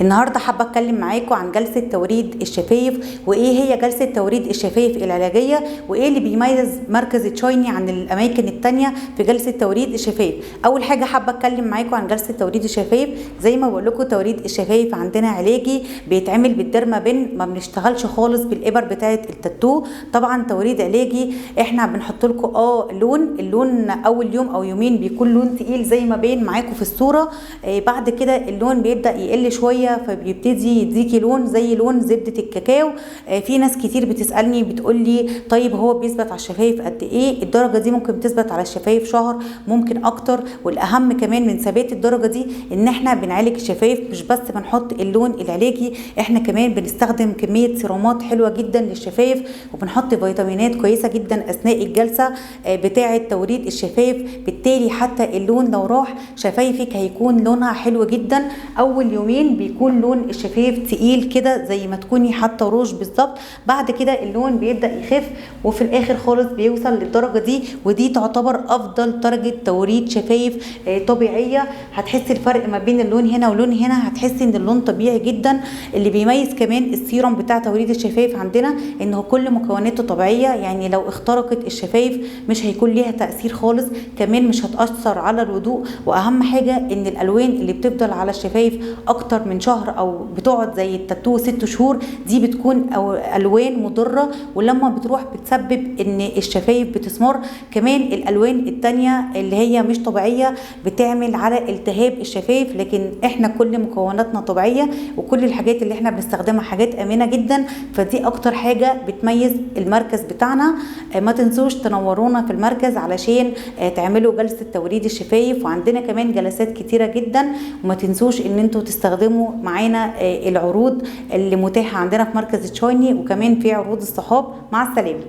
النهارده حابه اتكلم معاكم عن جلسه توريد الشفايف، وايه هي جلسه توريد الشفايف العلاجيه، وايه اللي بيميز مركز تشايني عن الاماكن التانية في جلسه توريد الشفايف. اول حاجه حابه اتكلم معاكم عن جلسه توريد الشفايف. زي ما بقول لكم توريد الشفايف عندنا علاجي بيتعمل بالديرما بن، ما بنشتغلش خالص بالابر بتاعه التاتو. طبعا توريد علاجي احنا بنحط لكم اللون اول يوم او يومين بيكون لون تقيل زي ما باين معاكم في الصوره. بعد كده اللون بيبدا يقل شويه، فبيبتدي يديكي لون زي لون زبده الكاكاو. في ناس كتير بتسالني بتقول لي طيب هو بيثبت على الشفايف قد ايه؟ الدرجه دي ممكن تثبت على الشفايف شهر، ممكن اكتر. والاهم كمان من ثبات الدرجه دي ان احنا بنعالج الشفايف، مش بس بنحط اللون العلاجي، احنا كمان بنستخدم كميه سيرامات حلوه جدا للشفايف، وبنحط فيتامينات كويسه جدا اثناء الجلسه بتاعه توريد الشفايف. بالتالي حتى اللون لو راح شفايفك هيكون لونها حلو جدا. اول يومين بيكون لون الشفايف تقيل كده زي ما تكوني حاطه روج بالظبط، بعد كده اللون بيبدا يخف، وفي الاخر خالص بيوصل للدرجه دي، ودي تعتبر افضل درجه توريد شفايف طبيعيه. هتحسي الفرق ما بين اللون هنا ولون هنا، هتحسي ان اللون طبيعي جدا. اللي بيميز كمان السيرم بتاع توريد الشفايف عندنا انه كل مكوناته طبيعيه، يعني لو اخترقت الشفايف مش هيكون ليها تاثير خالص، كمان مش هتاثر على الوضوء. واهم حاجه ان الالوان اللي بتفضل على الشفايف اكتر من شهر او بتقعد زي التاتو 6 شهور دي بتكون الوان مضره، ولما بتروح بتسبب ان الشفايف بتسمر. كمان الالوان التانية اللي هي مش طبيعيه بتعمل على التهاب الشفايف، لكن احنا كل مكوناتنا طبيعيه، وكل الحاجات اللي احنا بنستخدمها حاجات امنه جدا، فدي اكتر حاجه بتميز المركز بتاعنا. ما تنسوش تنورونا في المركز علشان تعملوا جلسه توريد الشفايف، وعندنا كمان جلسات كتيره جدا. وما تنسوش ان انتوا تستخدموا معانا العروض اللي متاحه عندنا في مركز تشايني، وكمان في عروض الصحاب. مع السلامه.